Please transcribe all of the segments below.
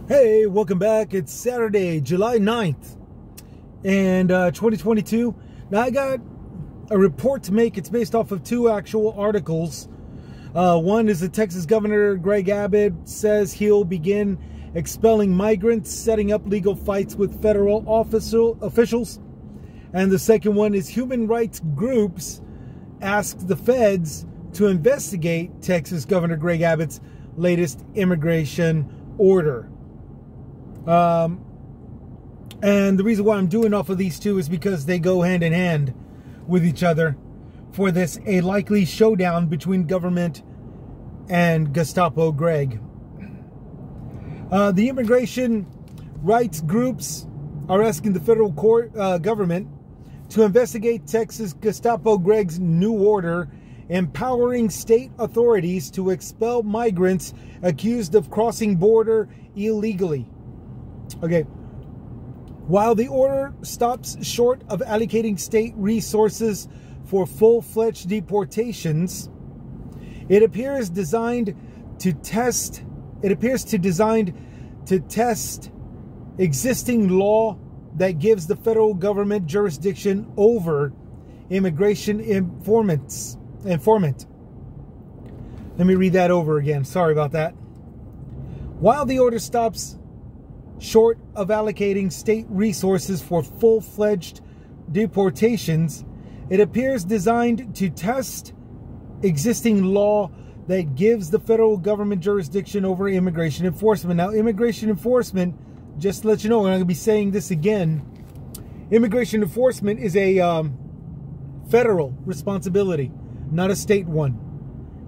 Hey, welcome back. It's Saturday, July 9th, and 2022. Now, I got a report to make. It's based off of two actual articles. One is the Texas Governor Greg Abbott says he'll begin expelling migrants, setting up legal fights with federal officials. And the second one is human rights groups ask the feds to investigate Texas Governor Greg Abbott's latest immigration order. And the reason why I'm doing off of these two is because they go hand in hand with each other for this, a likely showdown between government and Gestapo Greg. The immigration rights groups are asking the federal government to investigate Texas Gestapo Greg's new order empowering state authorities to expel migrants accused of crossing border illegally. Okay, while the order stops short of allocating state resources for full-fledged deportations, it appears designed to test existing law that gives the federal government jurisdiction over immigration informant. Let me read that over again. Sorry about that. While the order stops short of allocating state resources for full-fledged deportations, it appears designed to test existing law that gives the federal government jurisdiction over immigration enforcement. Now, immigration enforcement, just to let you know, and I'm going to be saying this again, immigration enforcement is a federal responsibility, not a state one.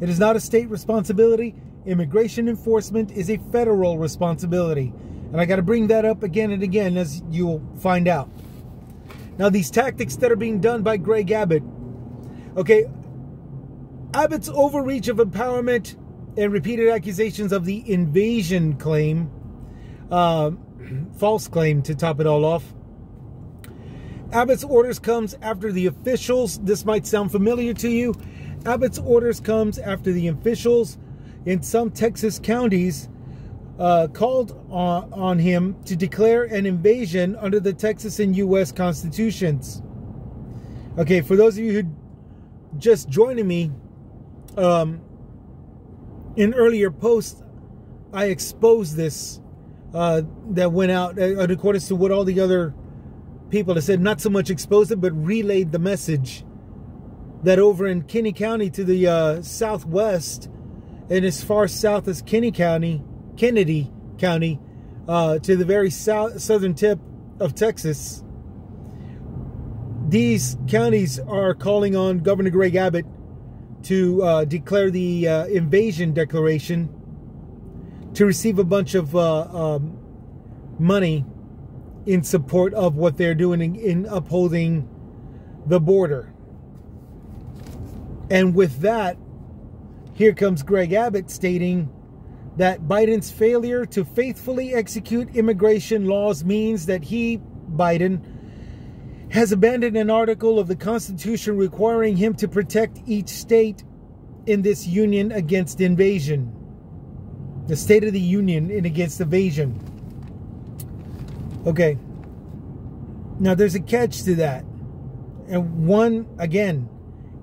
It is not a state responsibility. Immigration enforcement is a federal responsibility. And I got to bring that up again and again, as you'll find out. Now, these tactics that are being done by Greg Abbott. Okay, Abbott's overreach of empowerment and repeated accusations of the invasion claim, false claim to top it all off. Abbott's orders comes after the officials, this might sound familiar to you, Abbott's orders comes after the officials in some Texas counties called on him to declare an invasion under the Texas and U.S. constitutions. Okay, for those of you who just joining me, in earlier posts, I exposed this that went out in accordance to what all the other people have said. Not so much exposed it, but relayed the message that over in Kennedy County to the southwest, and as far south as Kennedy County, to the very southern tip of Texas, these counties are calling on Governor Greg Abbott to declare the invasion declaration to receive a bunch of money in support of what they're doing in upholding the border. And with that, here comes Greg Abbott stating that Biden's failure to faithfully execute immigration laws means that he, Biden, has abandoned an article of the Constitution requiring him to protect each state in this union against invasion. The State of the Union and against invasion. Okay. Now, there's a catch to that. And one, again,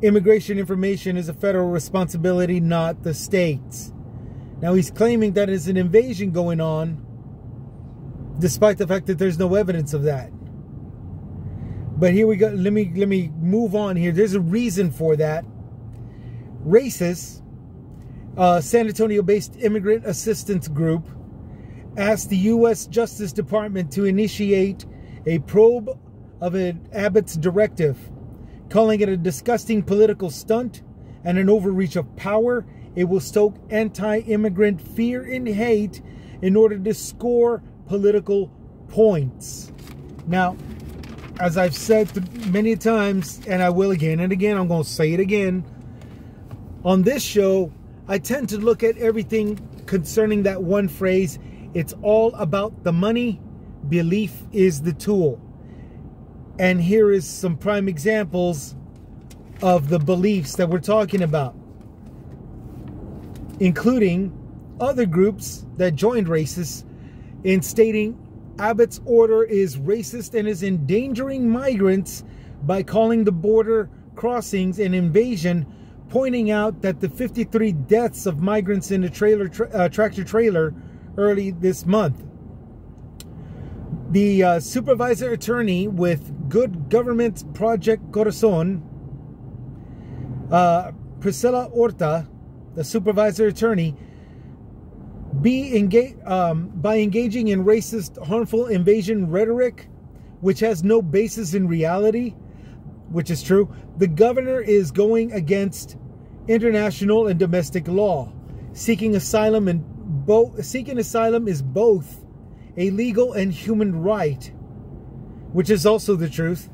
immigration information is a federal responsibility, not the state's. Now, he's claiming that it's an invasion going on, despite the fact that there's no evidence of that. But here we go. Let me move on here. There's a reason for that. RACIS, San Antonio-based immigrant assistance group, asked the U.S. Justice Department to initiate a probe of Abbott's directive, calling it a disgusting political stunt and an overreach of power. It will stoke anti-immigrant fear and hate in order to score political points. Now, as I've said many times, and I will again and again, I'm going to say it again, on this show, I tend to look at everything concerning that one phrase. It's all about the money. Belief is the tool. And here is some prime examples of the beliefs that we're talking about, including other groups that joined RACIS in stating Abbott's order is racist and is endangering migrants by calling the border crossings an invasion, pointing out that the 53 deaths of migrants in a tractor trailer early this month. The supervisor attorney with Good Government Project Corazon, Priscilla Horta, the supervisor attorney, by engaging in racist, harmful invasion rhetoric, which has no basis in reality, which is true, the governor is going against international and domestic law. Seeking asylum is both a legal and human right, which is also the truth.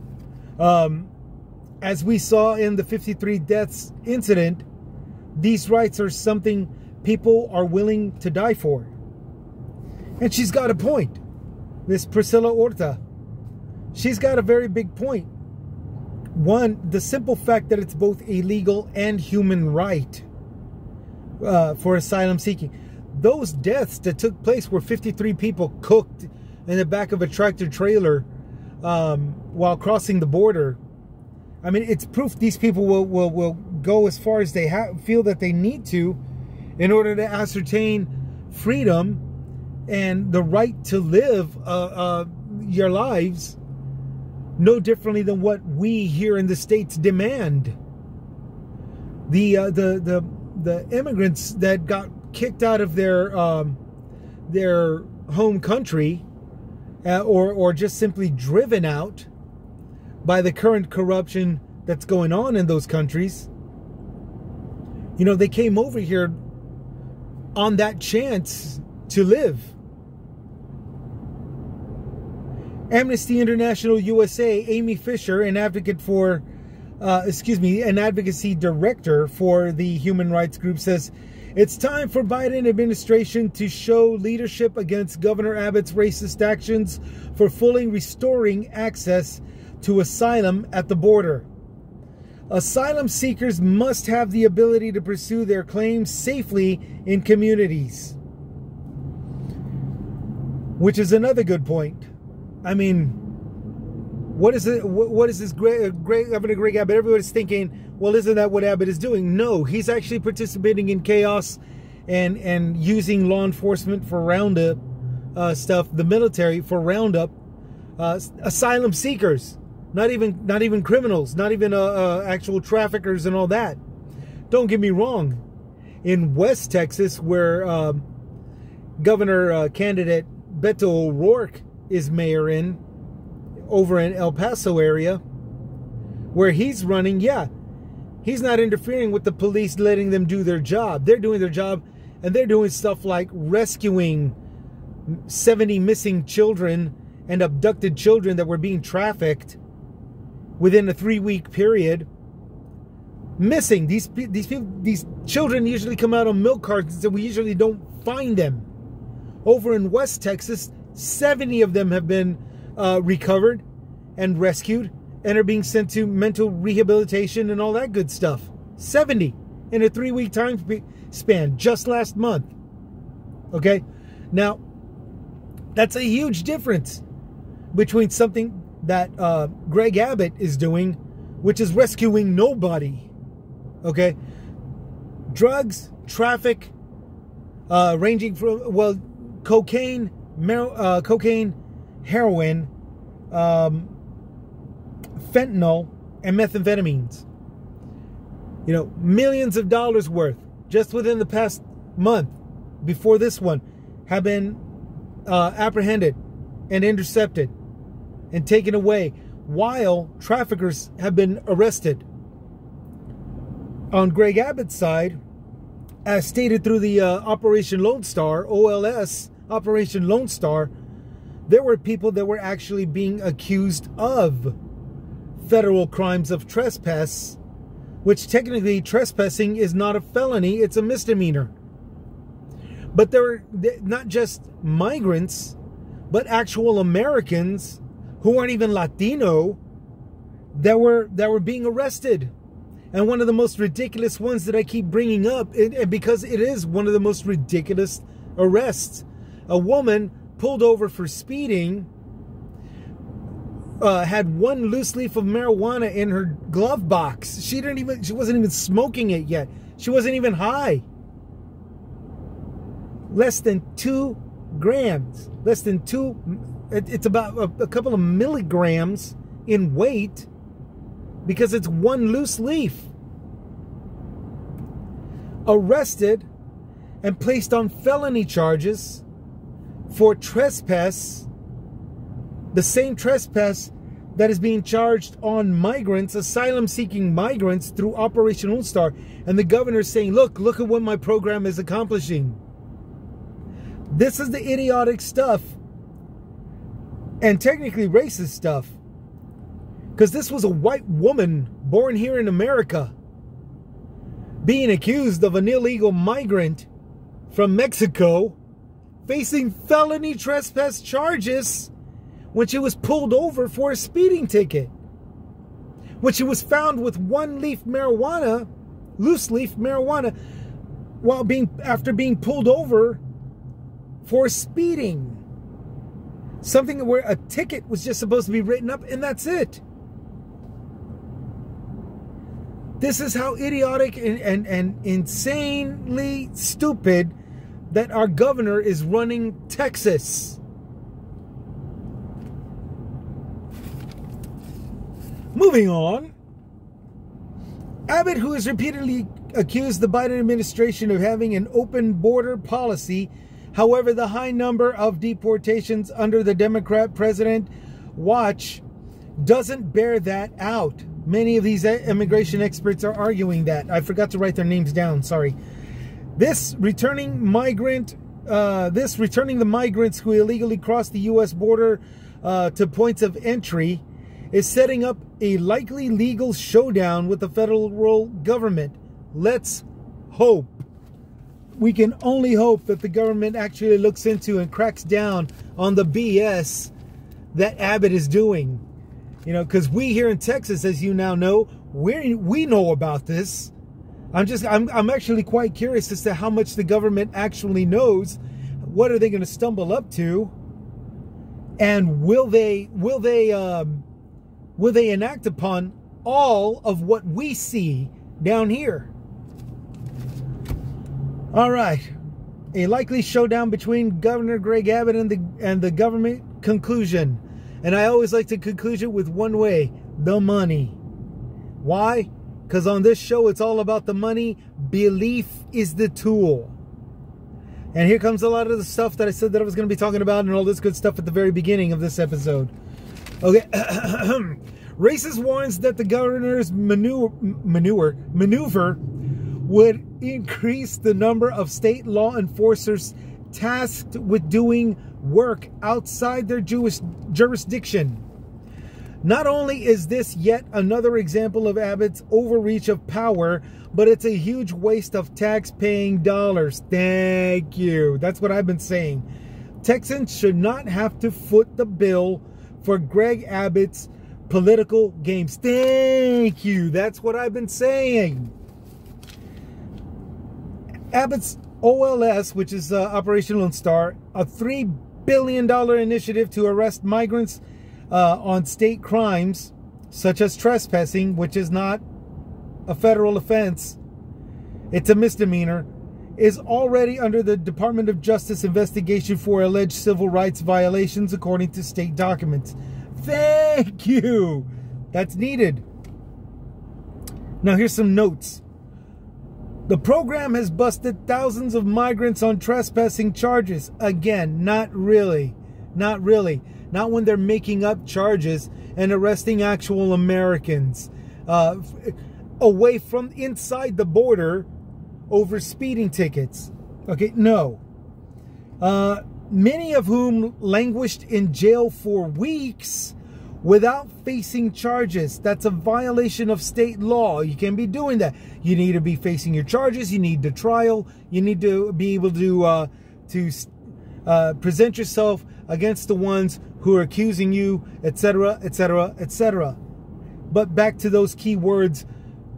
As we saw in the 53 deaths incident, these rights are something people are willing to die for. And she's got a point. This Priscilla Horta, she's got a very big point. One, the simple fact that it's both a legal and human right for asylum seeking. Those deaths that took place were 53 people cooked in the back of a tractor trailer while crossing the border. I mean, it's proof these people will go as far as they feel that they need to in order to ascertain freedom and the right to live your lives no differently than what we here in the States demand. The immigrants that got kicked out of their home country or just simply driven out by the current corruption that's going on in those countries, you know, they came over here on that chance to live. Amnesty International USA, Amy Fisher, an advocate for, an advocacy director for the human rights group, says it's time for Biden administration to show leadership against Governor Abbott's racist actions for fully restoring access to asylum at the border. Asylum seekers must have the ability to pursue their claims safely in communities. Which is another good point. I mean, what is it? What is this Governor Greg Abbott? Everybody's thinking, well, isn't that what Abbott is doing? No, he's actually participating in chaos and using law enforcement for roundup stuff, the military for roundup asylum seekers. Not even criminals, not even actual traffickers and all that. Don't get me wrong. In West Texas, where Governor candidate Beto O'Rourke is mayor over in El Paso area, where he's running, yeah, he's not interfering with the police, letting them do their job. They're doing their job, and they're doing stuff like rescuing 70 missing children and abducted children that were being trafficked within a 3-week period. Missing. These children usually come out on milk cartons, and we usually don't find them. Over in West Texas, 70 of them have been recovered and rescued and are being sent to mental rehabilitation and all that good stuff. 70 in a 3-week time span just last month. Okay? Now, that's a huge difference between something that Greg Abbott is doing, which is rescuing nobody. Okay? Drugs, traffic, ranging from, well, cocaine, heroin, fentanyl, and methamphetamines. You know, millions of dollars worth just within the past month before this one have been apprehended and intercepted and taken away, while traffickers have been arrested. On Greg Abbott's side, as stated through the Operation Lone Star, OLS, Operation Lone Star, there were people that were actually being accused of federal crimes of trespass, which technically trespassing is not a felony, it's a misdemeanor. But there were not just migrants, but actual Americans who aren't even Latino that were being arrested. And one of the most ridiculous ones that I keep bringing up, and because it is one of the most ridiculous arrests, a woman pulled over for speeding had one loose leaf of marijuana in her glove box. She wasn't even smoking it yet. She wasn't even high. Less than 2 grams. Less than 2. It's about a couple of milligrams in weight because it's one loose leaf. Arrested and placed on felony charges for trespass, the same trespass that is being charged on migrants, asylum-seeking migrants through Operation Lone Star. And the governor is saying, look at what my program is accomplishing. This is the idiotic stuff, and technically racist stuff, because this was a white woman born here in America being accused of an illegal migrant from Mexico facing felony trespass charges when she was pulled over for a speeding ticket. When she was found with one leaf marijuana, loose leaf marijuana, after being pulled over for speeding. Something where a ticket was just supposed to be written up and that's it. This is how idiotic and insanely stupid that our governor is running Texas. Moving on. Abbott, who has repeatedly accused the Biden administration of having an open border policy. However, the high number of deportations under the Democrat president watch doesn't bear that out. Many of these immigration experts are arguing that. I forgot to write their names down, sorry. This returning the migrants who illegally cross the U.S. border to points of entry is setting up a likely legal showdown with the federal government. Let's hope. We can only hope that the government actually looks into and cracks down on the BS that Abbott is doing. You know, because we here in Texas, as you now know, we know about this. I'm actually quite curious as to how much the government actually knows. What are they going to stumble up to? And will they enact upon all of what we see down here? All right, a likely showdown between Governor Greg Abbott and the government. Conclusion, and I always like to conclude it with one way: the money. Why? Because on this show, it's all about the money. Belief is the tool. And here comes a lot of the stuff that I said that I was going to be talking about and all this good stuff at the very beginning of this episode. Okay. Racist warns that the governor's maneuver would increase the number of state law enforcers tasked with doing work outside their jurisdiction. Not only is this yet another example of Abbott's overreach of power, but it's a huge waste of tax-paying dollars. Thank you. That's what I've been saying. Texans should not have to foot the bill for Greg Abbott's political games. Thank you. That's what I've been saying. Abbott's OLS, which is Operation Lone Star, a $3 billion initiative to arrest migrants on state crimes, such as trespassing, which is not a federal offense. It's a misdemeanor, is already under the Department of Justice investigation for alleged civil rights violations, according to state documents. Thank you. That's needed. Now here's some notes. The program has busted thousands of migrants on trespassing charges. Again, not really. Not really. Not when they're making up charges and arresting actual Americans away from inside the border over speeding tickets. Okay, no. Many of whom languished in jail for weeks without facing charges. That's a violation of state law. You can't be doing that. You need to be facing your charges. You need the trial. You need to be able to present yourself against the ones who are accusing you, etc., etc., etc. But back to those key words.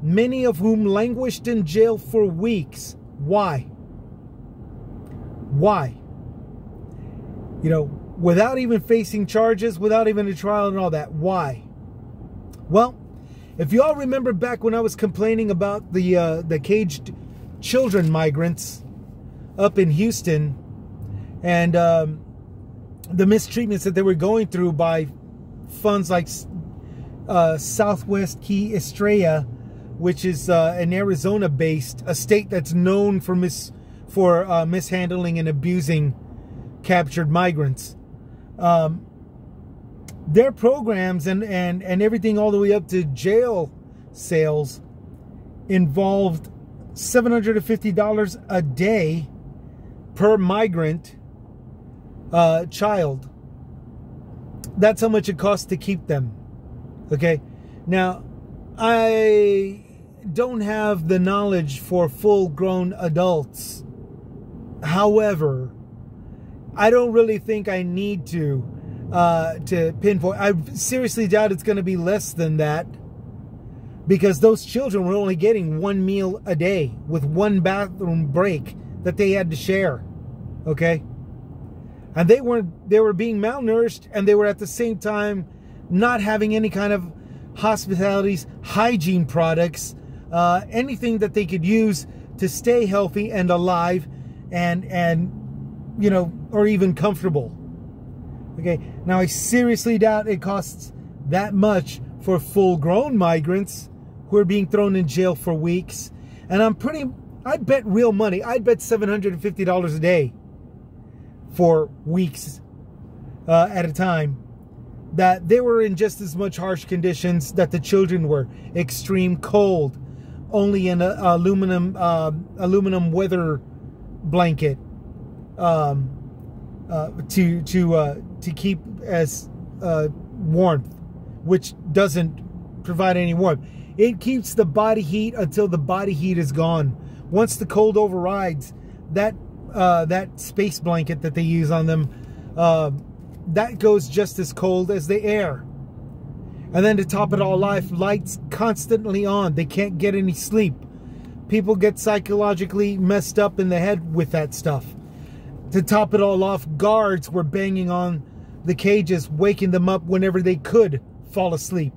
Many of whom languished in jail for weeks. Why? Why? You know, without even facing charges, without even a trial and all that. Why? Well, if you all remember back when I was complaining about the caged children migrants up in Houston and the mistreatments that they were going through by funds like Southwest Key Estrella, which is an Arizona-based, a state that's known for mishandling and abusing captured migrants. Their programs and everything all the way up to jail sales involved $750 a day per migrant child. That's how much it costs to keep them. Okay, now I don't have the knowledge for full-grown adults. However, I don't really think I need to pinpoint. I seriously doubt it's going to be less than that, because those children were only getting one meal a day with one bathroom break that they had to share. Okay, and they were being malnourished, and they were at the same time not having any kind of hospitalities, hygiene products, anything that they could use to stay healthy and alive and you know, or even comfortable. Okay, now I seriously doubt it costs that much for full-grown migrants who are being thrown in jail for weeks. And I'd bet real money, I'd bet $750 a day for weeks at a time, that they were in just as much harsh conditions that the children were. Extreme cold, only in an aluminum weather blanket to keep as warmth, which doesn't provide any warmth. It keeps the body heat until the body heat is gone. Once the cold overrides, that space blanket that they use on them, that goes just as cold as the air. And then to top it all off, lights constantly on. They can't get any sleep. People get psychologically messed up in the head with that stuff. To top it all off, guards were banging on the cages, waking them up whenever they could fall asleep.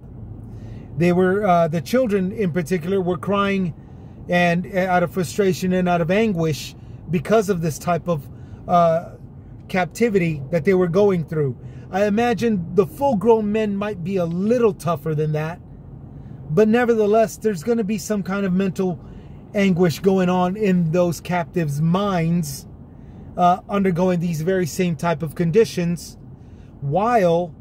They were, the children in particular, were crying and out of frustration and out of anguish because of this type of captivity that they were going through. I imagine the full-grown men might be a little tougher than that, but nevertheless, there's going to be some kind of mental anguish going on in those captives' minds, undergoing these very same type of conditions, while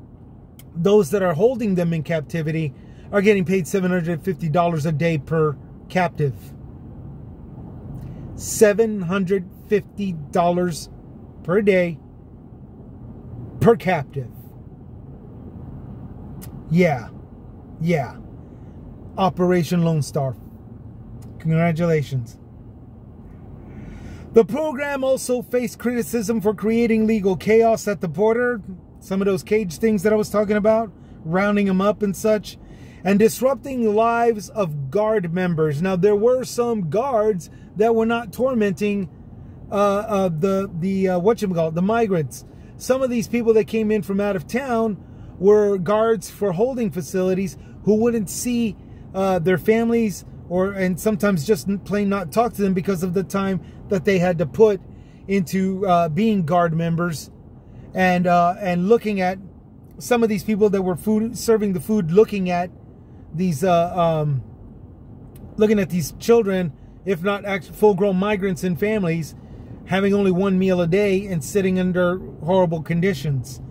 those that are holding them in captivity are getting paid $750 a day per captive. $750 per day per captive. Yeah. Operation Lone Star. Congratulations. The program also faced criticism for creating legal chaos at the border. Some of those cage things that I was talking about, rounding them up and such, and disrupting the lives of guard members. Now, there were some guards that were not tormenting the migrants. Some of these people that came in from out of town were guards for holding facilities who wouldn't see their families, and sometimes just plain not talk to them because of the time that they had to put into being guard members, and looking at some of these people that were serving the food, looking at these children, if not full-grown migrants and families, having only one meal a day and sitting under horrible conditions.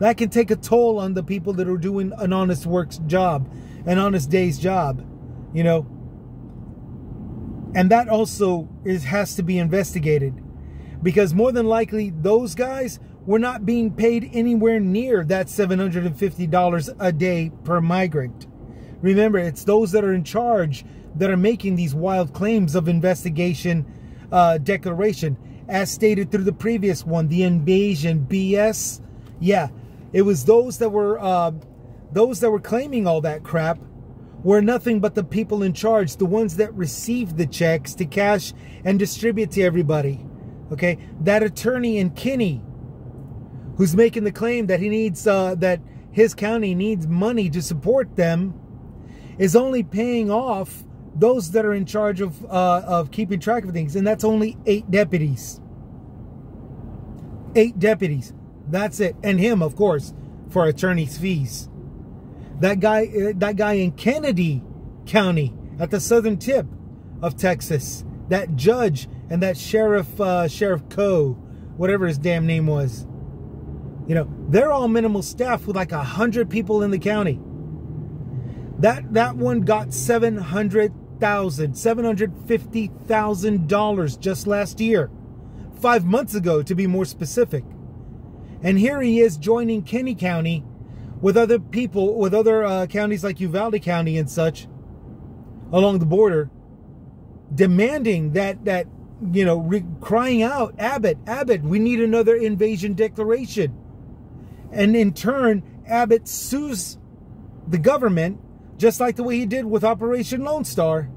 That can take a toll on the people that are doing an honest work's job, an honest day's job, you know. And that also has to be investigated, because more than likely those guys were not being paid anywhere near that $750 a day per migrant. Remember, it's those that are in charge that are making these wild claims of investigation declaration, as stated through the previous one, the invasion BS. Yeah, it was those that were claiming all that crap were nothing but the people in charge, the ones that received the checks to cash and distribute to everybody. Okay, that attorney in Kinney, who's making the claim that he needs that his county needs money to support them, is only paying off those that are in charge of keeping track of things, and that's only 8 deputies. 8 deputies. That's it, and him, of course, for attorney's fees. That guy in Kennedy County, at the southern tip of Texas, that judge and that Sheriff Coe, whatever his damn name was, you know, they're all minimal staff with like 100 people in the county. That one got $750,000 just last year, 5 months ago to be more specific. And here he is joining Kenny County with other people, with other counties like Uvalde County and such along the border, demanding that you know, crying out, Abbott, we need another invasion declaration. And in turn, Abbott sues the government, just like the way he did with Operation Lone Star,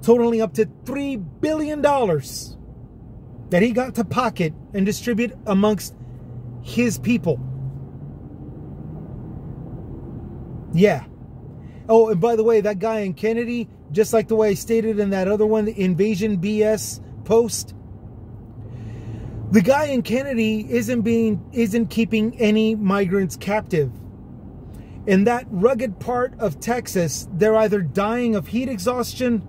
totaling up to $3 billion that he got to pocket and distribute amongst his people. Yeah. Oh, and by the way, that guy in Kennedy, just like the way I stated in that other one, the Invasion BS post, the guy in Kennedy isn't keeping any migrants captive. In that rugged part of Texas, they're either dying of heat exhaustion,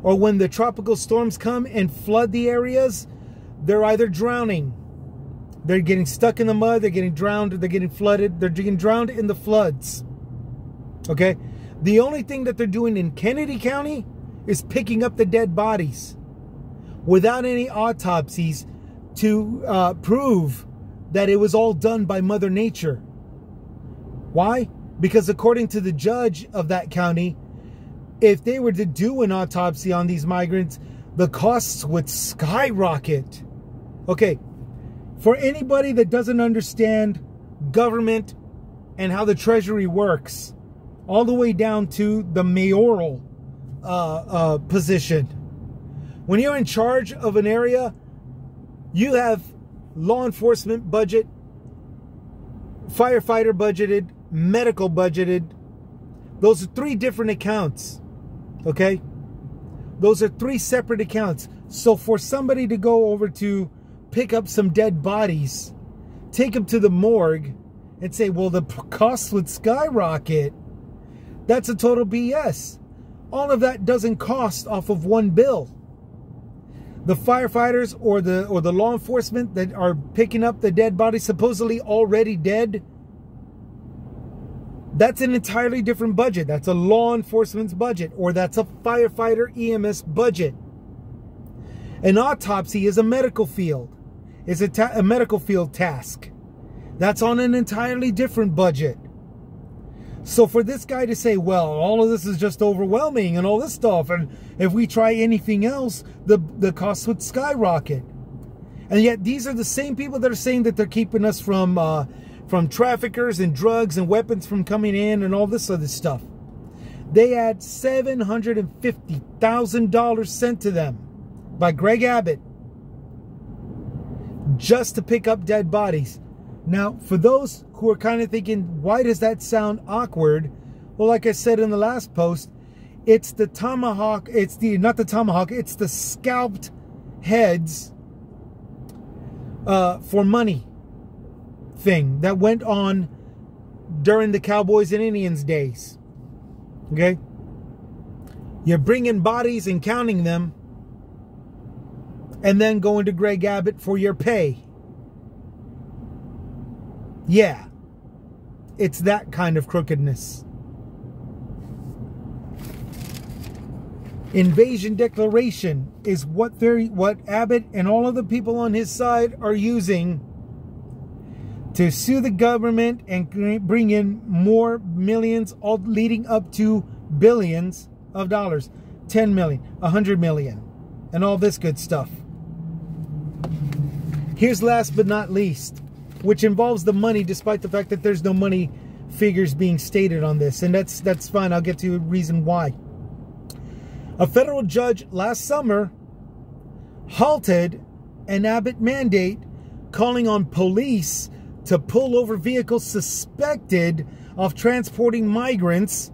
or when the tropical storms come and flood the areas, they're either drowning. They're getting stuck in the mud, they're getting drowned, they're getting flooded, they're getting drowned in the floods. Okay? The only thing that they're doing in Kennedy County is picking up the dead bodies without any autopsies to prove that it was all done by Mother Nature. Why? Because according to the judge of that county, if they were to do an autopsy on these migrants, the costs would skyrocket. Okay, for anybody that doesn't understand government and how the Treasury works, all the way down to the mayoral position, when you're in charge of an area, you have law enforcement budget, firefighter budgeted, medical budgeted. Those are 3 different accounts. Okay? Those are 3 separate accounts. So for somebody to go over to pick up some dead bodies, take them to the morgue, and say, well, the costs would skyrocket, that's a total BS. All of that doesn't cost off of one bill. The firefighters or the law enforcement that are picking up the dead bodies, supposedly already dead, that's an entirely different budget. That's a law enforcement's budget, or that's a firefighter EMS budget. An autopsy is a medical field. It's a medical field task. That's on an entirely different budget. So for this guy to say, well, all of this is just overwhelming and all this stuff, and if we try anything else, the costs would skyrocket. And yet these are the same people that are saying that they're keeping us from traffickers and drugs and weapons from coming in and all this other stuff. They had $750,000 sent to them by Greg Abbott just to pick up dead bodies. Now, for those who are kind of thinking, why does that sound awkward? Well, like I said in the last post, it's the tomahawk, not the tomahawk, it's the scalped heads for money thing that went on during the Cowboys and Indians days. Okay? You're bringing bodies and counting them and then going to Greg Abbott for your pay. Yeah, it's that kind of crookedness. Invasion declaration is what Abbott and all of the people on his side are using to sue the government and bring in more millions, all leading up to billions of dollars. 10 million, 100 million, and all this good stuff. Here's last but not least, which involves the money, despite the fact that there's no money figures being stated on this. And that's fine. I'll get to a reason why. A federal judge last summer halted an Abbott mandate calling on police to pull over vehicles suspected of transporting migrants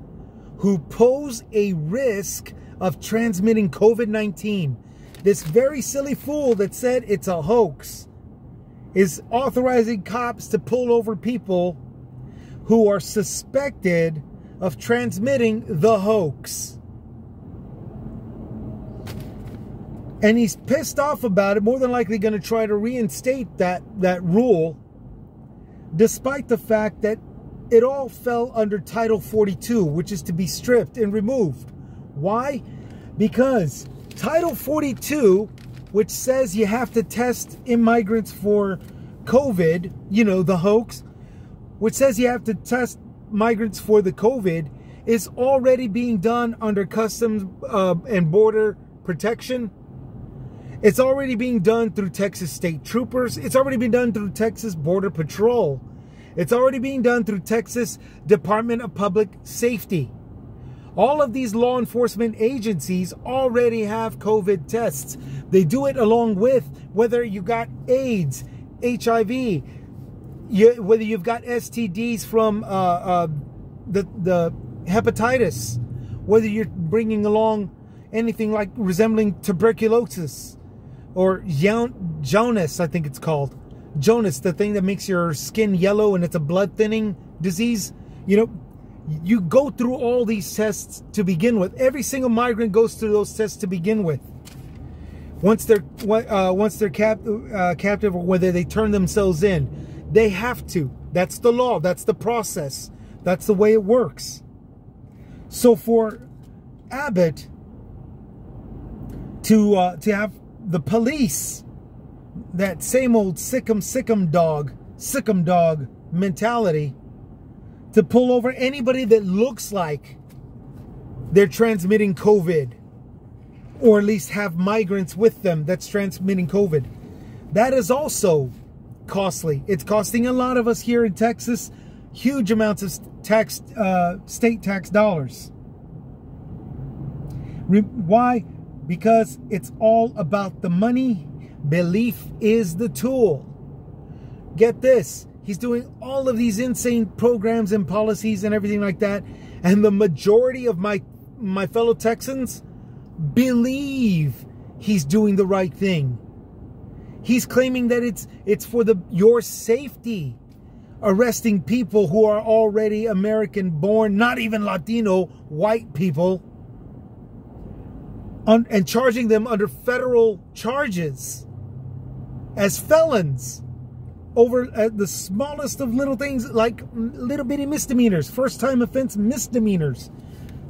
who pose a risk of transmitting COVID-19. This very silly fool that said it's a hoax is authorizing cops to pull over people who are suspected of transmitting the hoax. And he's pissed off about it, more than likely going to try to reinstate that rule, despite the fact that it all fell under Title 42, which is to be stripped and removed. Why? Because Title 42, which says you have to test immigrants for COVID, you know, the hoax, which says you have to test migrants for the COVID, is already being done under Customs and Border Protection. It's already being done through Texas State Troopers. It's already been done through Texas Border Patrol. It's already being done through Texas Department of Public Safety. All of these law enforcement agencies already have COVID tests. They do it along with whether you got AIDS, HIV, whether you've got STDs from the hepatitis, whether you're bringing along anything like resembling tuberculosis or Jonas, I think it's called. Jonas, the thing that makes your skin yellow and it's a blood thinning disease. You know, you go through all these tests to begin with. Every single migrant goes through those tests to begin with. Once they're captive, or whether they turn themselves in, they have to. That's the law. That's the process. That's the way it works. So for Abbott to have the police, that same old sick'em dog mentality, to pull over anybody that looks like they're transmitting COVID, or at least have migrants with them that's transmitting COVID. That is also costly. It's costing a lot of us here in Texas huge amounts of state tax dollars. Why? Because it's all about the money. Belief is the tool. Get this. He's doing all of these insane programs and policies and everything like that. And the majority of my fellow Texans believe he's doing the right thing. He's claiming that it's for your safety, arresting people who are already American born, not even Latino, white people, and charging them under federal charges as felons over the smallest of little things, like little bitty misdemeanors, first time offense misdemeanors,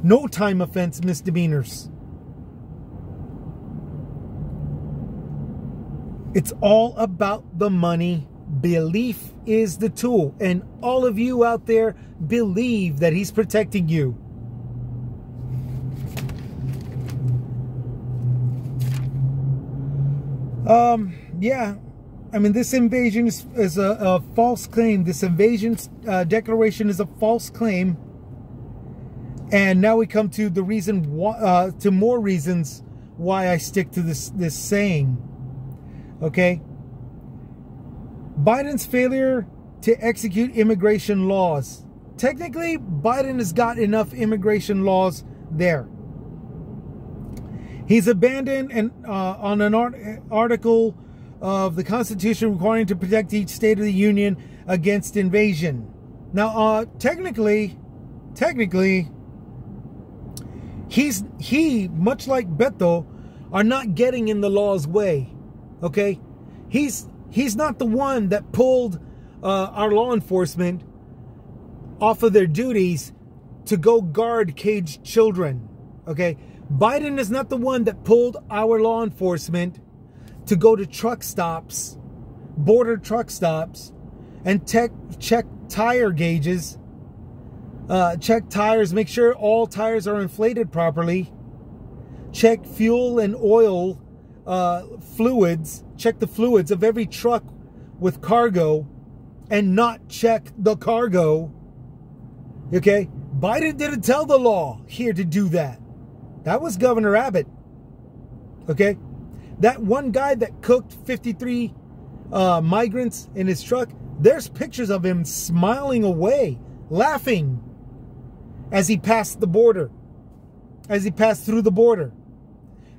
no time offense misdemeanors. It's all about the money. Belief is the tool. And all of you out there believe that he's protecting you. Yeah. I mean, this invasion is a false claim. This invasion declaration is a false claim. And now we come to the reason why, to more reasons why I stick to this saying. Okay? Biden's failure to execute immigration laws. Technically, Biden has got enough immigration laws there. He's abandoned on an article of the Constitution requiring to protect each state of the Union against invasion. Now, technically, he, much like Beto, are not getting in the law's way. Okay? He's not the one that pulled our law enforcement off of their duties to go guard caged children. Okay? Biden is not the one that pulled our law enforcement to go to truck stops, border truck stops, and check tire gauges, check tires, make sure all tires are inflated properly, check fuel and oil fluids, check the fluids of every truck with cargo, and not check the cargo. Okay? Biden didn't tell the law here to do that. That was Governor Abbott. Okay? That one guy that cooked 53 migrants in his truck, There's pictures of him smiling away, laughing as he passed the border, as he passed through the border,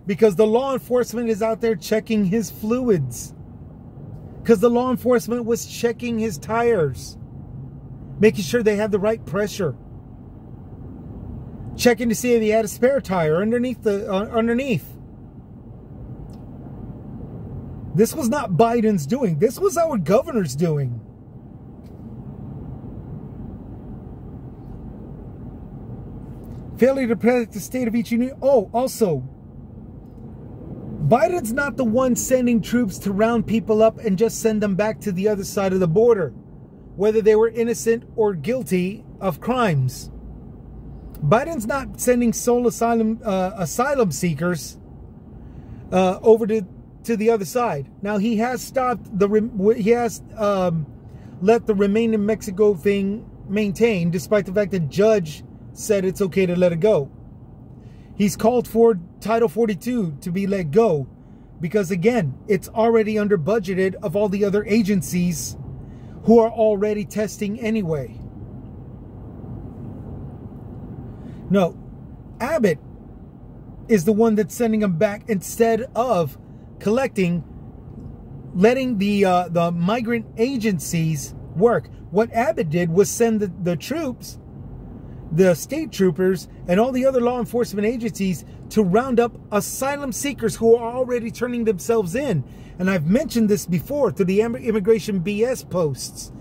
because the law enforcement is out there checking his fluids, because the law enforcement was checking his tires, making sure they had the right pressure, checking to see if he had a spare tire underneath underneath. This was not Biden's doing. This was our governor's doing. Failure to protect the state of each union. Oh, also, Biden's not the one sending troops to round people up and just send them back to the other side of the border, whether they were innocent or guilty of crimes. Biden's not sending sole asylum seekers over to the other side. Now, he has stopped let the remain in Mexico thing maintain, despite the fact that judge said it's okay to let it go. He's called for Title 42 to be let go because, again, it's already under budgeted of all the other agencies who are already testing anyway. No, Abbott is the one that's sending them back instead of collecting, letting the migrant agencies work. What Abbott did was send the troops, the state troopers, and all the other law enforcement agencies to round up asylum seekers who are already turning themselves in. And I've mentioned this before to the immigration BS posts.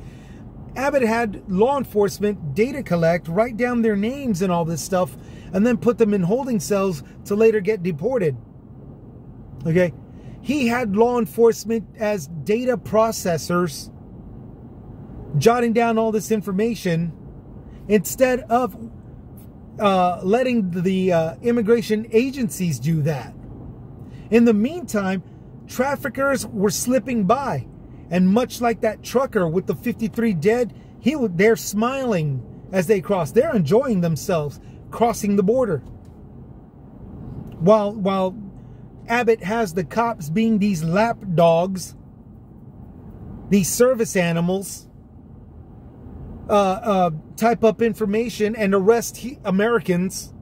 Abbott had law enforcement data collect, write down their names and all this stuff, and then put them in holding cells to later get deported. Okay? He had law enforcement as data processors, jotting down all this information, instead of letting the immigration agencies do that. In the meantime, traffickers were slipping by. And much like that trucker with the 53 dead, they're smiling as they cross. They're enjoying themselves crossing the border. While Abbott has the cops being these lap dogs, these service animals, type up information and arrest Americans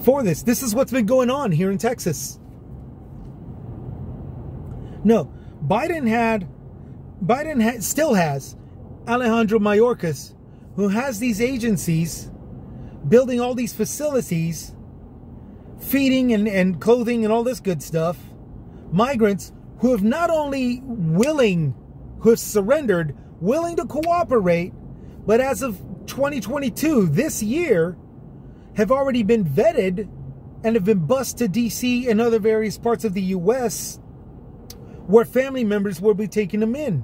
for this. This is what's been going on here in Texas. No, Biden still has Alejandro Mayorkas, who has these agencies building all these facilities, feeding and clothing and all this good stuff, migrants who have not only who have surrendered, willing to cooperate, but as of 2022, this year, have already been vetted and have been bused to DC and other various parts of the U.S. where family members will be taking them in.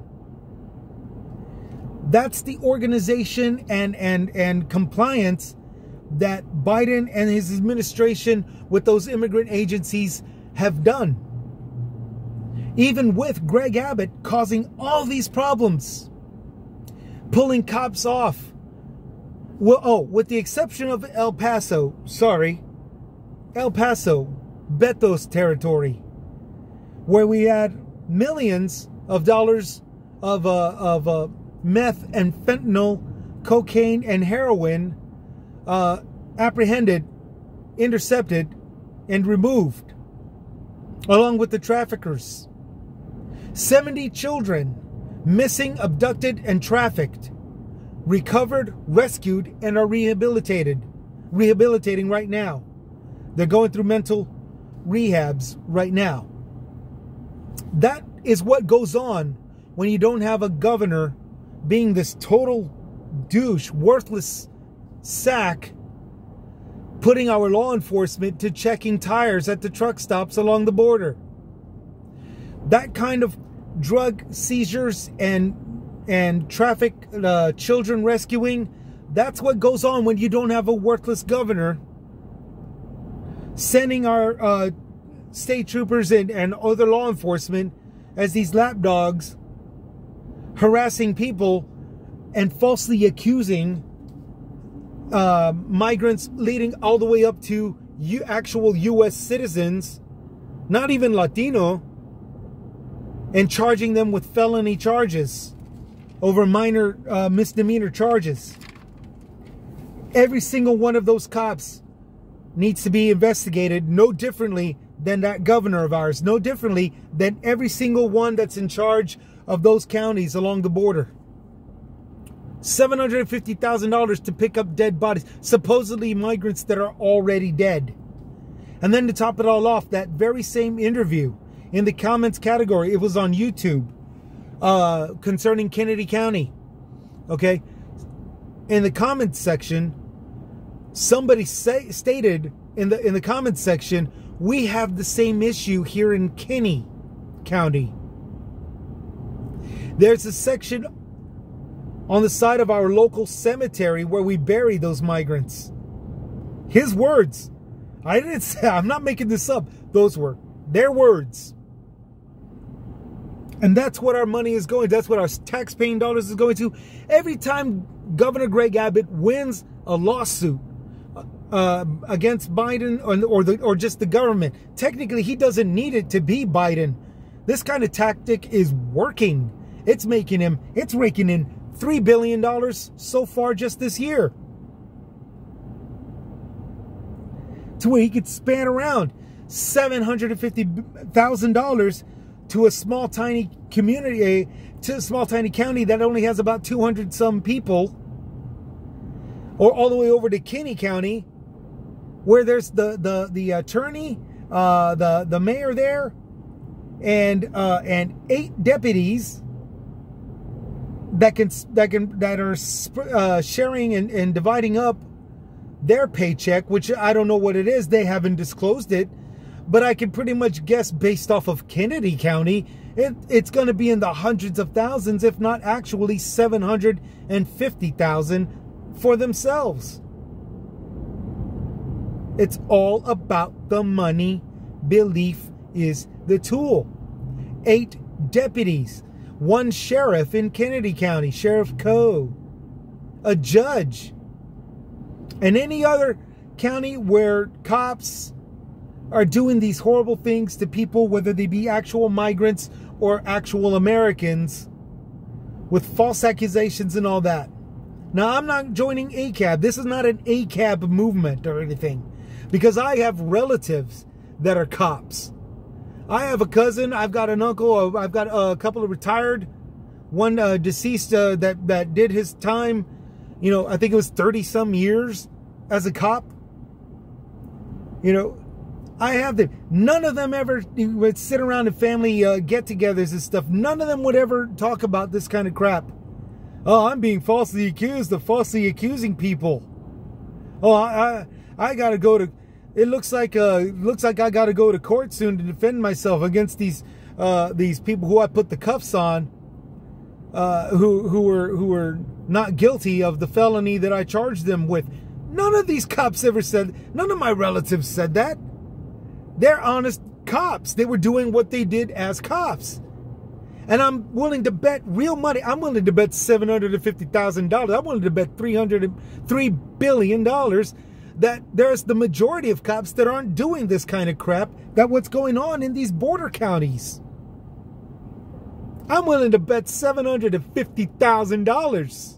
That's the organization and compliance that Biden and his administration with those immigrant agencies have done. Even with Greg Abbott causing all these problems, pulling cops off. Well, with the exception of El Paso, Betos territory, where we had millions of dollars of meth and fentanyl, cocaine and heroin apprehended, intercepted, and removed, along with the traffickers. 70 children missing, abducted, and trafficked, recovered, rescued, and are rehabilitating right now. They're going through mental rehabs right now. That is what goes on when you don't have a governor being this total douche, worthless sack, putting our law enforcement to checking tires at the truck stops along the border. That kind of drug seizures and traffic children rescuing, that's what goes on when you don't have a worthless governor sending our state troopers and other law enforcement as these lapdogs, harassing people and falsely accusing migrants, leading all the way up to actual U.S. citizens, not even Latino, and charging them with felony charges over minor misdemeanor charges. Every single one of those cops needs to be investigated no differently than that governor of ours, no differently than every single one that's in charge of those counties along the border. $750,000 to pick up dead bodies, supposedly migrants that are already dead. And then to top it all off, that very same interview in the comments category, it was on YouTube, concerning Kennedy County. Okay, in the comments section, somebody stated in the comments section, we have the same issue here in Kennedy County. There's a section on the side of our local cemetery where we bury those migrants. His words. I didn't say, I'm not making this up. Those were their words. And that's what our money is going. That's what our tax-paying dollars is going to. Every time Governor Greg Abbott wins a lawsuit against Biden or just the government, technically he doesn't need it to be Biden. This kind of tactic is working. It's raking in $3 billion so far just this year, to where he could span around $750,000 to a small tiny community, to a small tiny county that only has about 200 some people, or all the way over to Kennedy County, where there's the attorney, the mayor there, and 8 deputies that are sharing and dividing up their paycheck, which I don't know what it is. They haven't disclosed it, but I can pretty much guess based off of Kennedy County, it's going to be in the hundreds of thousands, if not actually 750,000 for themselves. It's all about the money. Belief is the tool. 8 deputies, 1 sheriff in Kennedy County, Sheriff Coe, a judge, and any other county where cops are doing these horrible things to people, whether they be actual migrants or actual Americans, with false accusations and all that. Now, I'm not joining ACAB. This is not an ACAB movement or anything, because I have relatives that are cops. I have a cousin, I've got an uncle, I've got a couple of retired, one deceased that did his time, you know, I think it was 30 some years as a cop. You know, I have them. None of them ever would sit around in family get-togethers and stuff. None of them would ever talk about this kind of crap. Oh, I'm being falsely accused of falsely accusing people. Oh, I gotta go to. It looks like I gotta go to court soon to defend myself against these people who I put the cuffs on, who were not guilty of the felony that I charged them with. None of these cops ever said. None of my relatives said that. They're honest cops. They were doing what they did as cops. And I'm willing to bet real money. I'm willing to bet $750,000. I'm willing to bet $3 billion that there's the majority of cops that aren't doing this kind of crap, that what's going on in these border counties. I'm willing to bet $750,000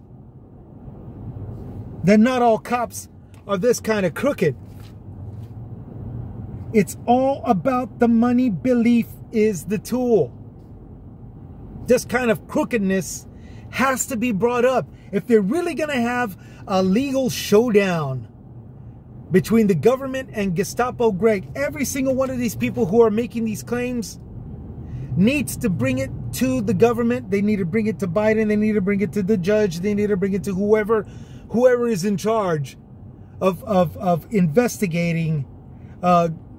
that not all cops are this kind of crooked. It's all about the money. Belief is the tool. This kind of crookedness has to be brought up. If they're really going to have a legal showdown between the government and Gestapo Greg, every single one of these people who are making these claims needs to bring it to the government. They need to bring it to Biden. They need to bring it to the judge. They need to bring it to whoever is in charge of investigating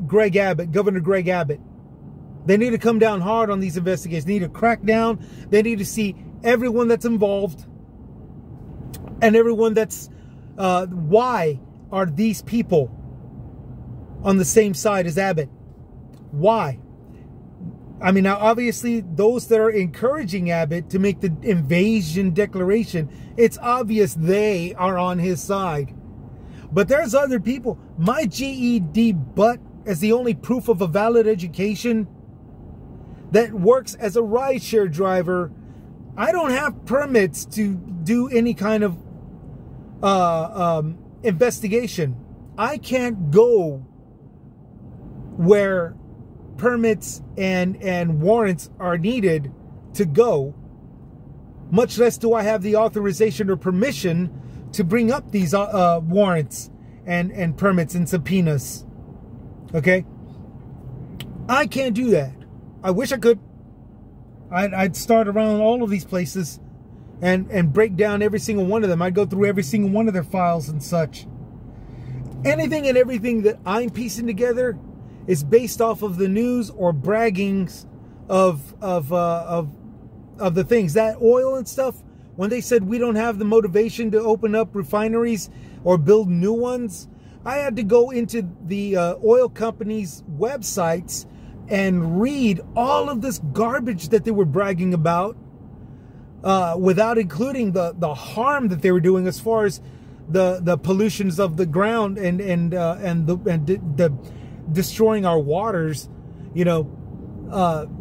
Greg Abbott, Governor Greg Abbott. They need to come down hard on these investigations. They need to crack down. They need to see everyone that's involved and everyone that's... why are these people on the same side as Abbott? Why? I mean, now, obviously, those that are encouraging Abbott to make the invasion declaration, it's obvious they are on his side. But there's other people. My GED butt as the only proof of a valid education, that works as a rideshare driver. I don't have permits to do any kind of investigation. I can't go where permits and warrants are needed to go, much less do I have the authorization or permission to bring up these warrants and permits and subpoenas. Okay? I can't do that. I wish I could. I'd start around all of these places and break down every single one of them. I'd go through every single one of their files and such. Anything and everything that I'm piecing together is based off of the news or braggings of the things. That oil and stuff, when they said we don't have the motivation to open up refineries or build new ones, I had to go into the oil companies' websites and read all of this garbage that they were bragging about, without including the harm that they were doing as far as the pollutions of the ground and the destroying our waters. You know,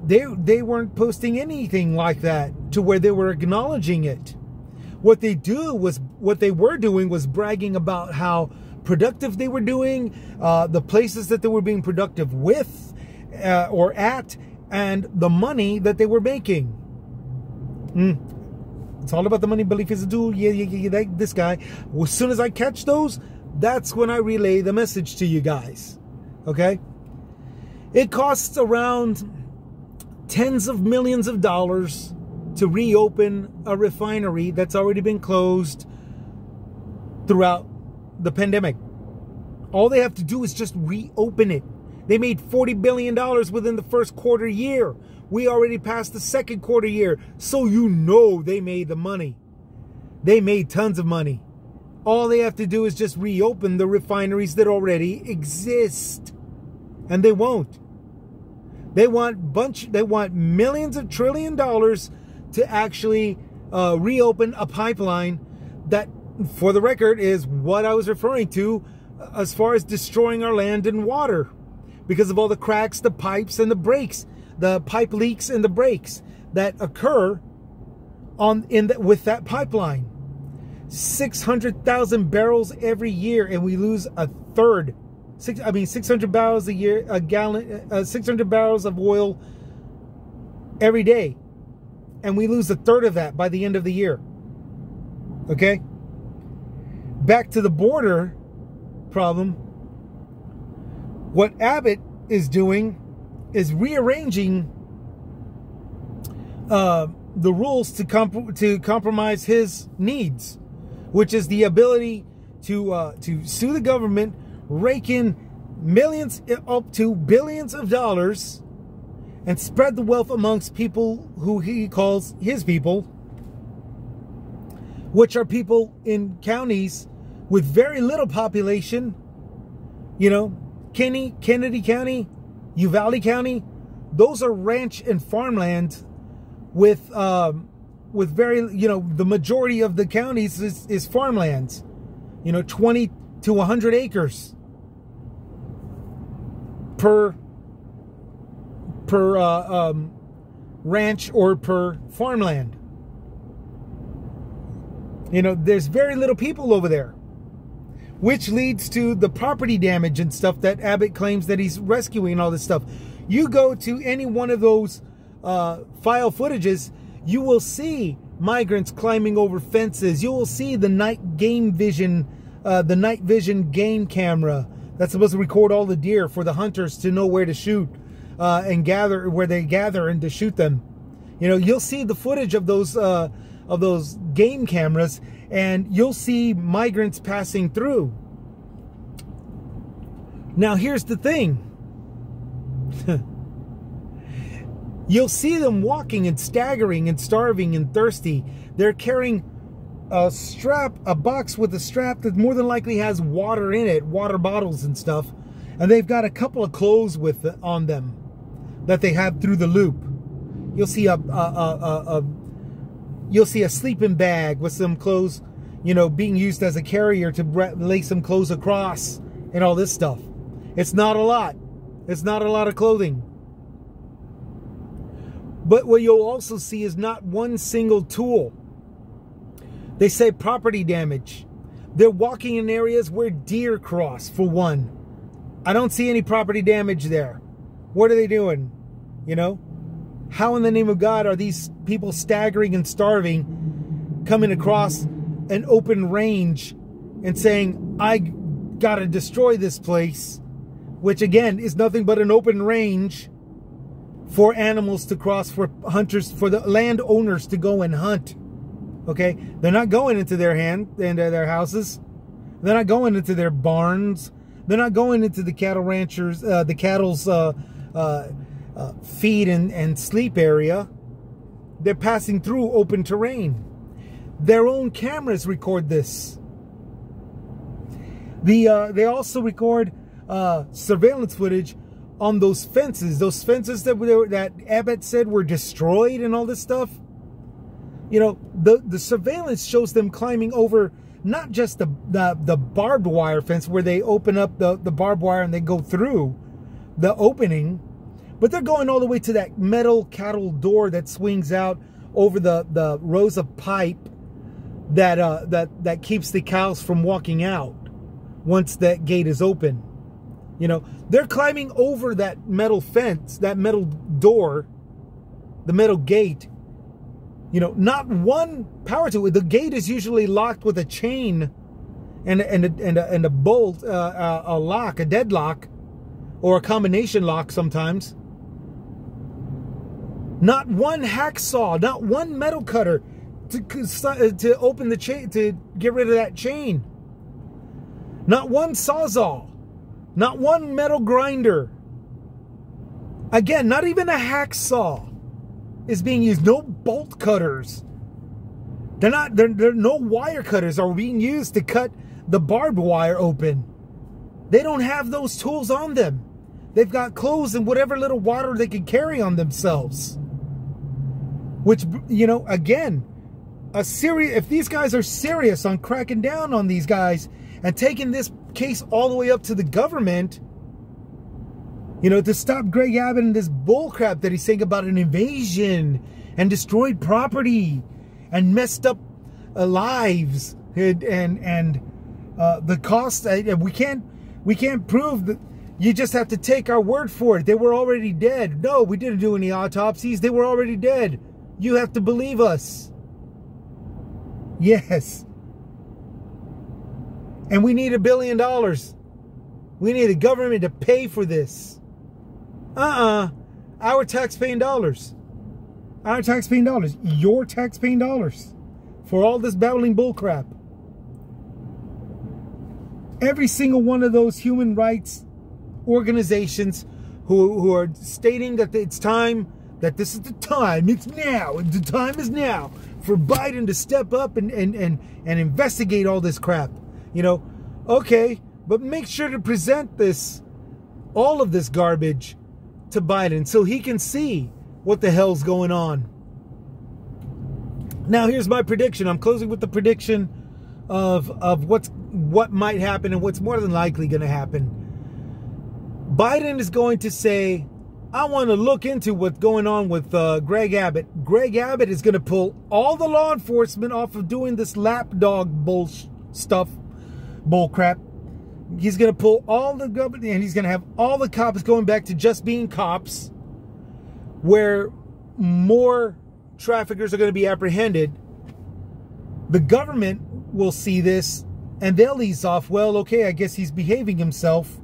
they weren't posting anything like that to where they were acknowledging it. What they were doing was bragging about how productive they were doing, the places that they were being productive with or at, and the money that they were making. It's all about the money. Belief is a tool. Yeah, this guy. As soon as I catch those, that's when I relay the message to you guys. Okay? It costs around tens of millions of dollars to reopen a refinery that's already been closed throughout the pandemic. All they have to do is just reopen it. They made $40 billion within the first quarter year. We already passed the second quarter year. So you know they made the money. They made tons of money. All they have to do is just reopen the refineries that already exist. And they won't. They want millions of trillion dollars to actually reopen a pipeline that, for the record, is what I was referring to as far as destroying our land and water. Because of all the cracks, the pipes, and the breaks, the pipe leaks and the breaks that occur with that pipeline. 600,000 barrels every year, and we lose a third. 600 barrels a year, a gallon, 600 barrels of oil every day, and we lose a third of that by the end of the year. Okay. Back to the border problem. What Abbott is doing is rearranging the rules to compromise his needs, which is the ability to sue the government, rake in millions up to billions of dollars, and spread the wealth amongst people who he calls his people, which are people in counties with very little population. You know, Kennedy County, Uvalde County, those are ranch and farmland with very, you know, the majority of the counties is farmlands, you know, 20 to 100 acres per ranch or per farmland. You know, there's very little people over there, which leads to the property damage and stuff that Abbott claims that he's rescuing and all this stuff. You go to any one of those file footages, you will see migrants climbing over fences. You will see the night vision game camera that's supposed to record all the deer for the hunters to know where to shoot and where they gather and to shoot them. You know, you'll see the footage of those game cameras, and you'll see migrants passing through. Now, here's the thing. You'll see them walking and staggering and starving and thirsty. They're carrying a box with a strap that more than likely has water in it, water bottles and stuff. And they've got a couple of clothes on them that they have through the loop. You'll see a sleeping bag with some clothes, you know, being used as a carrier to lay some clothes across and all this stuff. It's not a lot. It's not a lot of clothing. But what you'll also see is not one single tool. They say property damage. They're walking in areas where deer cross, for one. I don't see any property damage there. What are they doing? You know? How in the name of God are these people staggering and starving, coming across an open range and saying, I gotta destroy this place, which again is nothing but an open range for animals to cross, for hunters, for the landowners to go and hunt. Okay? They're not going into their houses. They're not going into their barns. They're not going into the cattle ranchers, the cattle's feed and sleep area. They're passing through open terrain. Their own cameras record this. They also record surveillance footage on those fences that Abbott said were destroyed and all this stuff. You know, the surveillance shows them climbing over not just the barbed wire fence where they open up the barbed wire and they go through the opening, but they're going all the way to that metal cattle door that swings out over the rows of pipe that keeps the cows from walking out once that gate is open. You know, they're climbing over that metal fence, that metal door, the metal gate. You know, not one power to it. The gate is usually locked with a chain and a bolt, a lock, a deadlock, or a combination lock sometimes. Not one hacksaw, not one metal cutter to open the chain, to get rid of that chain. Not one sawzall. Not one metal grinder. Again, not even a hacksaw is being used. No bolt cutters. There no wire cutters are being used to cut the barbed wire open. They don't have those tools on them. They've got clothes and whatever little water they can carry on themselves. Which, you know, again, if these guys are serious on cracking down on these guys and taking this case all the way up to the government, you know, to stop Greg Abbott and this bullcrap that he's saying about an invasion and destroyed property and messed up lives and the cost. We can't prove that. You just have to take our word for it. They were already dead. No, we didn't do any autopsies. They were already dead. You have to believe us. Yes. And we need $1 billion. We need the government to pay for this. Our taxpaying dollars. Our taxpaying dollars. Your taxpaying dollars. For all this babbling bullcrap. Every single one of those human rights organizations who are stating that it's time, that this is the time, it's now, the time is now for Biden to step up and investigate all this crap. You know, okay, but make sure to present all of this garbage to Biden so he can see what the hell's going on. Now, here's my prediction. I'm closing with the prediction of what might happen and what's more than likely going to happen. Biden is going to say, I want to look into what's going on with Greg Abbott. Greg Abbott is going to pull all the law enforcement off of doing this lapdog bull crap. He's going to pull all the government, and he's going to have all the cops going back to just being cops, where more traffickers are going to be apprehended. The government will see this, and they'll ease off. Well, okay, I guess he's behaving himself.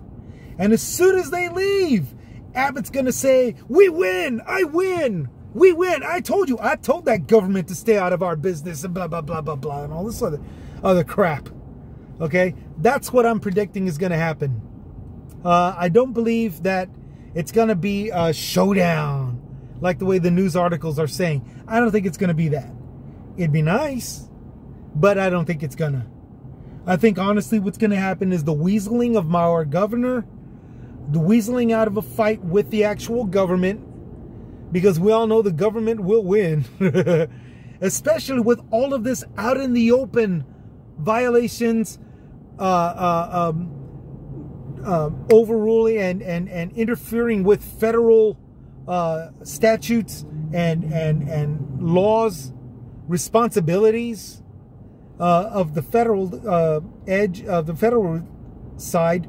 And as soon as they leave, Abbott's going to say, we win, I win, we win. I told that government to stay out of our business and blah, blah, blah, blah, blah, and all this other crap. Okay? That's what I'm predicting is going to happen. I don't believe that it's going to be a showdown like the way the news articles are saying. I don't think it's going to be that. It'd be nice, but I don't think it's going to. I think, honestly, what's going to happen is the weaseling of our governor, the weaseling out of a fight with the actual government, because we all know the government will win, especially with all of this out in the open violations, overruling and interfering with federal statutes and laws, responsibilities of the federal edge of the federal side,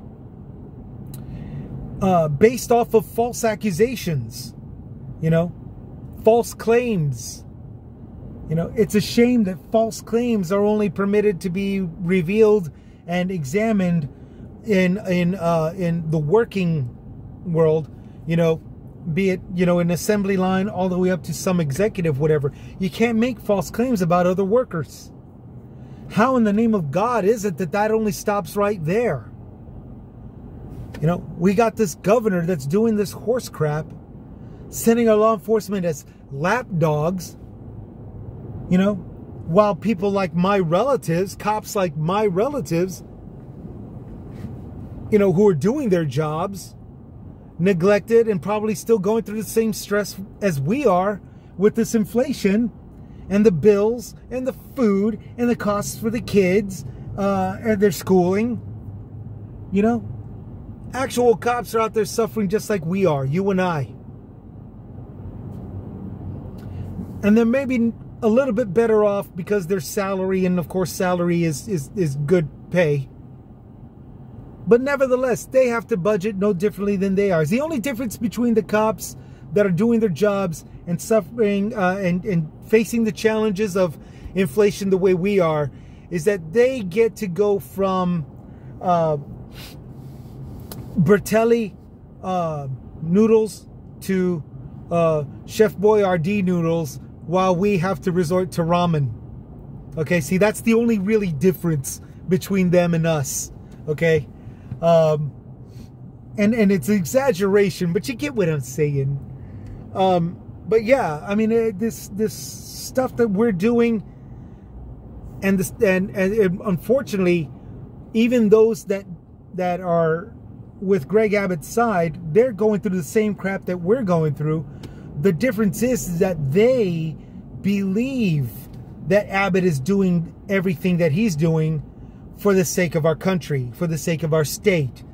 based off of false accusations, false claims. It's a shame that false claims are only permitted to be revealed and examined in the working world, be it, an assembly line all the way up to some executive, whatever. You can't make false claims about other workers. How in the name of God is it that only stops right there? We got this governor that's doing this horse crap, sending our law enforcement as lapdogs, while people like my relatives, cops like my relatives, who are doing their jobs, neglected and probably still going through the same stress as we are with this inflation and the bills and the food and the costs for the kids and their schooling. Actual cops are out there suffering just like we are, you and I. And they're maybe a little bit better off because their salary, and of course salary is good pay. But nevertheless, they have to budget no differently than they are. It's the only difference between the cops that are doing their jobs and suffering and facing the challenges of inflation the way we are, is that they get to go from Bertelli noodles to Chef Boyardee noodles, while we have to resort to ramen. Okay, see, that's the only really difference between them and us. Okay, and it's an exaggeration, but you get what I'm saying. But yeah, I mean, this stuff that we're doing, and unfortunately, even those that are with Greg Abbott's side, they're going through the same crap that we're going through. The difference is that they believe that Abbott is doing everything that he's doing for the sake of our country, for the sake of our state.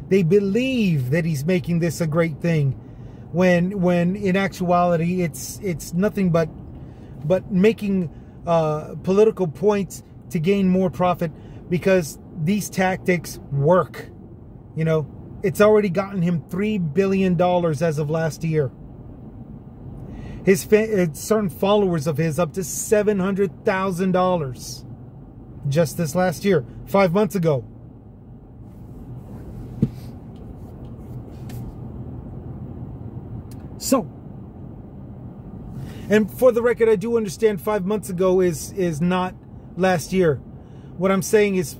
They believe that he's making this a great thing, when in actuality it's nothing but making political points to gain more profit, because these tactics work. It's already gotten him $3 billion as of last year. His certain followers of his up to $700,000 just this last year, 5 months ago. So, and for the record, I do understand 5 months ago is not last year. What I'm saying is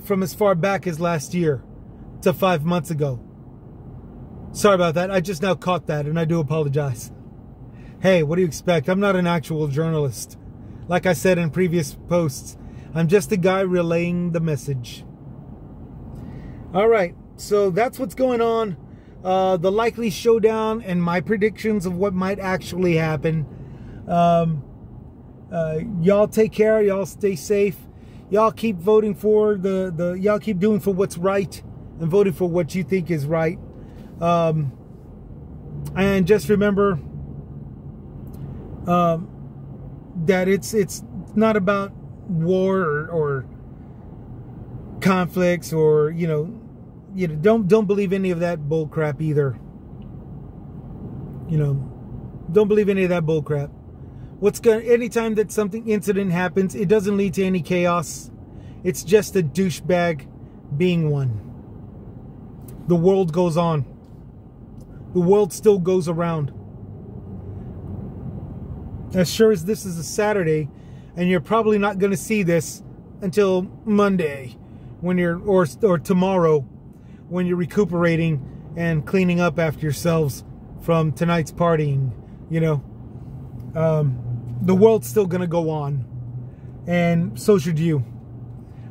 from as far back as last year to 5 months ago. Sorry about that. I just now caught that, and I do apologize. Hey, what do you expect? I'm not an actual journalist. Like I said in previous posts, I'm just a guy relaying the message. All right, so that's what's going on. The likely showdown and my predictions of what might actually happen. Y'all take care. Y'all stay safe. Y'all keep voting for y'all keep doing for what's right and voting for what you think is right. And just remember that it's not about war or conflicts, or don't believe any of that bull crap either. Don't believe any of that bull crap. Anytime that something incident happens, it doesn't lead to any chaos. It's just a douchebag being one. The world goes on. The world still goes around. As sure as this is a Saturday, and you're probably not going to see this until Monday, when or tomorrow, when you're recuperating and cleaning up after yourselves from tonight's partying. The world's still going to go on, and so should you.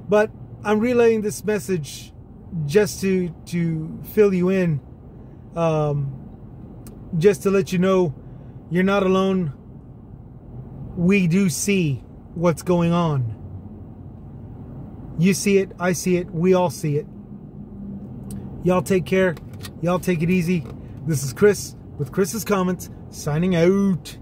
But I'm relaying this message just to fill you in, just to let you know you're not alone. We do see what's going on. You see it, I see it, we all see it. Y'all take care. Y'all take it easy. This is Chris with Chris's Comments, signing out.